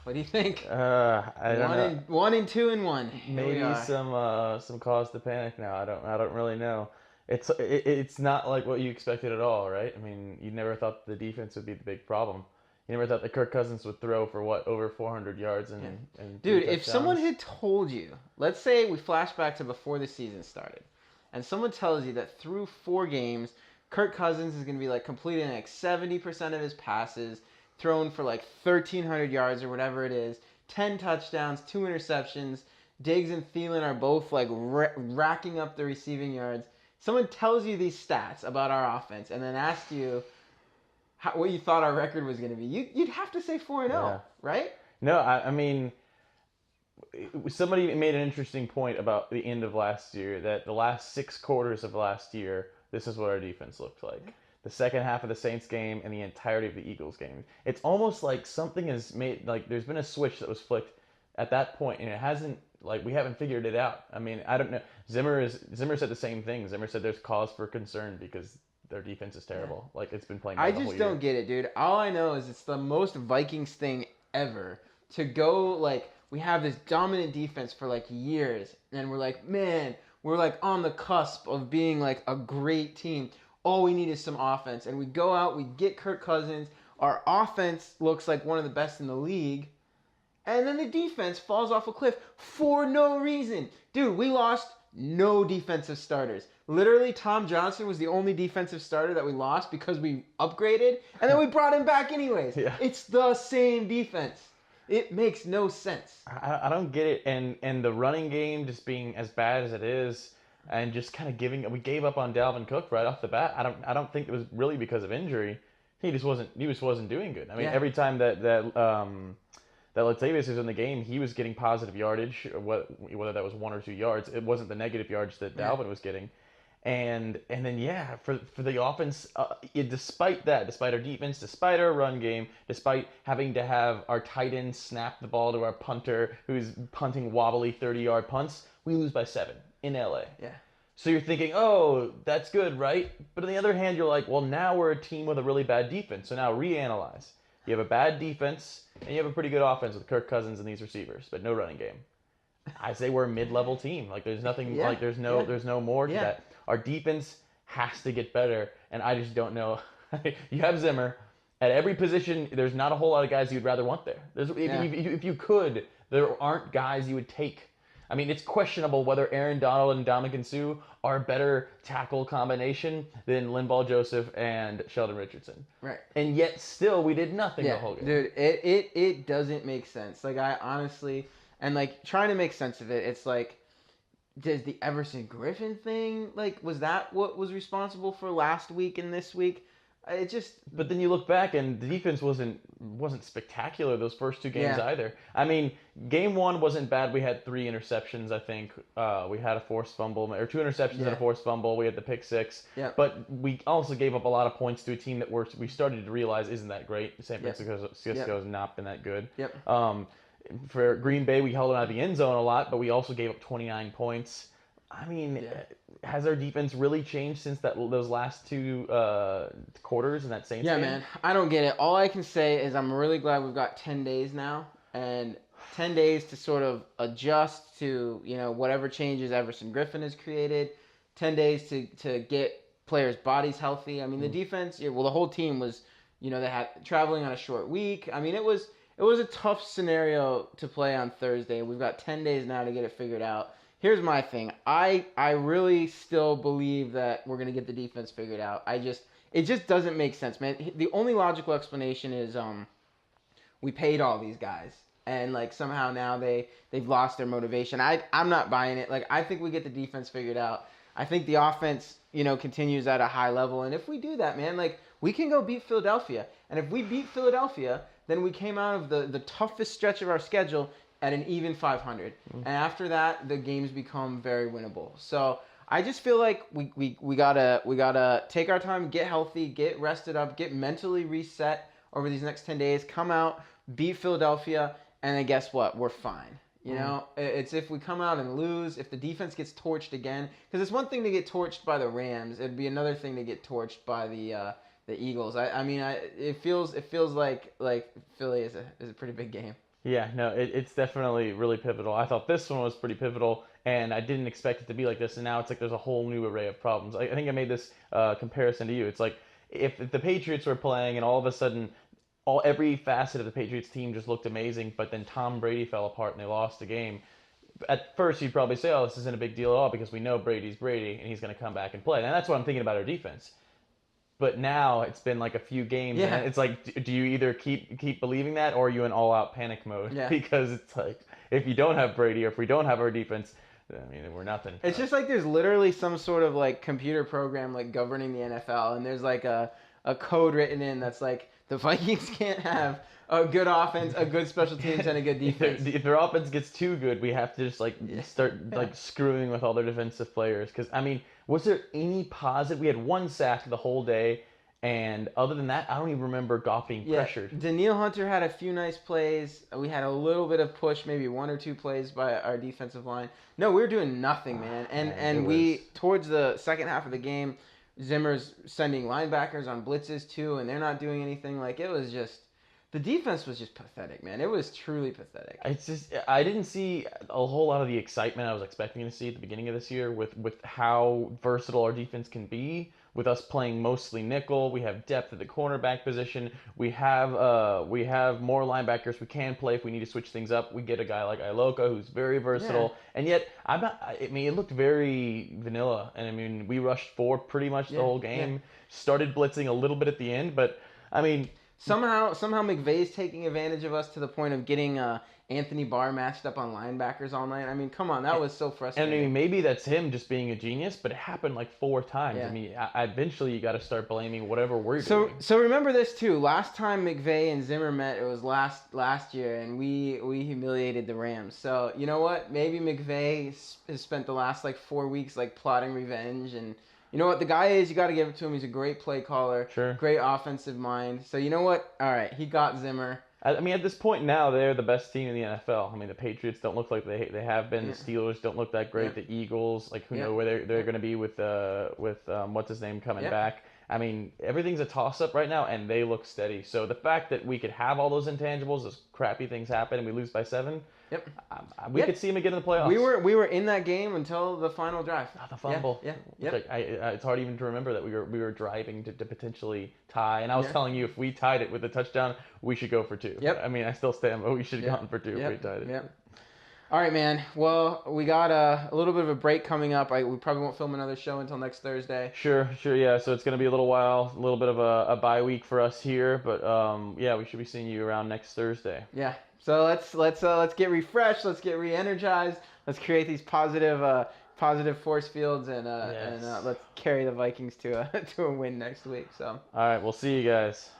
What do you think? I don't know. One and two and one. Here we Maybe are. some cause to panic now. I don't really know. It's not like what you expected at all, right? I mean, you never thought the defense would be the big problem. You never thought that Kirk Cousins would throw for what, over 400 yards Yeah. and three Dude, if someone touchdowns. had told you, let's say we flash back to before the season started, and someone tells you that through 4 games, Kirk Cousins is going to be like completing like 70% of his passes, throwing for like 1,300 yards or whatever it is, 10 touchdowns, 2 interceptions. Diggs and Thielen are both like racking up the receiving yards. Someone tells you these stats about our offense and then asks you what you thought our record was going to be. You'd have to say 4 and Yeah. 0, right? No, I mean, somebody made an interesting point about the end of last year that the last 6 quarters of last year, this is what our defense looked like. The second half of the Saints game and the entirety of the Eagles game. It's almost like something has made, like, there's been a switch that was flicked at that point, and it hasn't, like, we haven't figured it out. I mean, I don't know. Zimmer said the same thing. Zimmer said there's cause for concern because their defense is Yeah. terrible. Like, it's been playing I bad the whole just year. don't get it, dude. All I know is it's the most Vikings thing ever to go like we have this dominant defense for like years, and we're like, man, we're like on the cusp of being like a great team. All we need is some offense, and we go out, we get Kirk Cousins. Our offense looks like one of the best in the league, and then the defense falls off a cliff for no reason. Dude, we lost no defensive starters. Literally, Tom Johnson was the only defensive starter that we lost because we upgraded, and then we brought him back anyways. Yeah. It's the same defense. It makes no sense. I don't get it, and the running game just being as bad as it is, and just kind of we gave up on Dalvin Cook right off the bat. I don't think it was really because of injury. He just wasn't doing good. I mean, Yeah. every time that Latavius was in the game, he was getting positive yardage, whether that was 1 or 2 yards. It wasn't the negative yards that Yeah. Dalvin was getting. And then yeah, for the offense, despite that, despite our defense, despite our run game, despite having to have our tight end snap the ball to our punter who's punting wobbly 30-yard punts, we lose by 7 in LA. Yeah. So you're thinking, oh, that's good, right? But on the other hand, you're like, well, now we're a team with a really bad defense. So now reanalyze. You have a bad defense, and you have a pretty good offense with Kirk Cousins and these receivers, but no running game. I say we're a mid-level team. Like there's nothing, Yeah. like there's no Yeah. there's no more to Yeah. that. Our defense has to get better, and I just don't know. You have Zimmer at every position. There's not a whole lot of guys you'd rather want there. Yeah. If you could, there aren't guys you would take. I mean, it's questionable whether Aaron Donald and Dominican Sue are a better tackle combination than Linval Joseph and Sheldon Richardson. Right. And yet, still, we did nothing the Yeah, whole game. dude, it doesn't make sense. Like I honestly, and like trying to make sense of it, it's like, does the Everson Griffin thing like was that what was responsible for last week and this week? It just But then you look back, and the defense wasn't spectacular those first 2 games yeah either. I mean, game one wasn't bad. We had 3 interceptions, I think. We had a forced fumble, or 2 interceptions and yeah a forced fumble. We had the pick six. yeah But we also gave up a lot of points to a team that we started to realize isn't that great. San yep Francisco yep has not been that good. yep. For Green Bay, we held them out of the end zone a lot, but we also gave up 29 points. I mean, Yeah. has our defense really changed since those last 2 quarters in that Saints Yeah, game? man. I don't get it. All I can say is I'm really glad we've got 10 days now and 10 days to sort of adjust to, whatever changes Everson Griffin has created. 10 days to get players' bodies healthy. I mean, the defense, yeah, well, the whole team was, they had traveling on a short week. I mean, it was a tough scenario to play on Thursday. We've got 10 days now to get it figured out. Here's my thing. I really still believe that we're gonna get the defense figured out. It just doesn't make sense, man. The only logical explanation is we paid all these guys and like somehow now they've lost their motivation. I'm not buying it. Like I think we get the defense figured out. I think the offense, continues at a high level, and if we do that, man, like we can go beat Philadelphia. And if we beat Philadelphia, then we came out of the toughest stretch of our schedule at an even 500. And after that, the games become very winnable. So I just feel like we gotta take our time, get healthy, get rested up, get mentally reset over these next 10 days, come out, beat Philadelphia, and then guess what? We're fine. It's if we come out and lose, if the defense gets torched again, because it's one thing to get torched by the Rams, it'd be another thing to get torched by the Eagles. I mean, it feels like Philly is a pretty big game. Yeah, no, it's definitely really pivotal. I thought this one was pretty pivotal, and I didn't expect it to be like this. And now it's like there's a whole new array of problems. I think I made this comparison to you. It's like if the Patriots were playing, and all of a sudden, every facet of the Patriots team just looked amazing, but then Tom Brady fell apart and they lost the game. At first, you'd probably say, "Oh, this isn't a big deal at all," because we know Brady's Brady, and he's going to come back and play. And that's what I'm thinking about our defense. But now it's been like a few games, Yeah. and it's like, do you either keep believing that, or are you in all out panic mode? Yeah. Because it's like, if you don't have Brady, or if we don't have our defense, I mean, we're nothing. It's just like there's literally some sort of like computer program like governing the NFL, and there's like a code written in that's like the Vikings can't have a good offense, a good special teams, and a good defense. If their offense gets too good, we have to just like start like screwing with all their defensive players. Because I mean, was there any positive? We had one sack the whole day, and other than that, I don't even remember Goff being pressured. Danielle Hunter had a few nice plays. We had a little bit of push, maybe one or two plays by our defensive line. No, we were doing nothing, man. And we towards the second half of the game, Zimmer's sending linebackers on blitzes too, and they're not doing anything. Like it was just. The defense was just pathetic, man. It was truly pathetic. It's just I didn't see a whole lot of the excitement I was expecting to see at the beginning of this year with how versatile our defense can be. With us playing mostly nickel, we have depth at the cornerback position. We have more linebackers. We can play if we need to switch things up. We get a guy like Iloka who's very versatile, and yet I'm not. I mean, it looked very vanilla, and I mean we rushed 4 pretty much the whole game. Started blitzing a little bit at the end, but I mean. Somehow McVay's taking advantage of us to the point of getting Anthony Barr matched up on linebackers all night. I mean, come on, that was so frustrating. And I mean, maybe that's him just being a genius, but it happened like 4 times. Yeah. I mean, eventually you got to start blaming whatever we're doing. So remember this too. Last time McVay and Zimmer met, it was last year, and we humiliated the Rams. So you know what? Maybe McVay has spent the last like 4 weeks like plotting revenge and. You know what? The guy is, you got to give it to him. He's a great play caller. Sure. Great offensive mind. So you know what? All right. He got Zimmer. I mean, at this point now, they're the best team in the NFL. I mean, the Patriots don't look like they have been. Yeah. The Steelers don't look that great. Yeah. The Eagles, like, who knows where they're going to be with what's his name coming back. I mean, everything's a toss-up right now, and they look steady. So the fact that we could have all those intangibles, those crappy things happen, and we lose by 7, we could see him again in the playoffs. We were in that game until the final drive. Oh, the fumble. Yeah. Like, it's hard even to remember that we were driving to potentially tie. And I was telling you, if we tied it with a touchdown, we should go for 2. Yep. I mean, I still stand, but we should have gone for 2 if we tied it. Yep. All right, man. Well, we got a little bit of a break coming up. We probably won't film another show until next Thursday. Sure, yeah. So it's going to be a little while, a little bit of a bye week for us here, but we should be seeing you around next Thursday. Yeah. So let's get refreshed. Let's get re-energized. Let's create these positive force fields and let's carry the Vikings to a win next week. So. All right, we'll see you guys.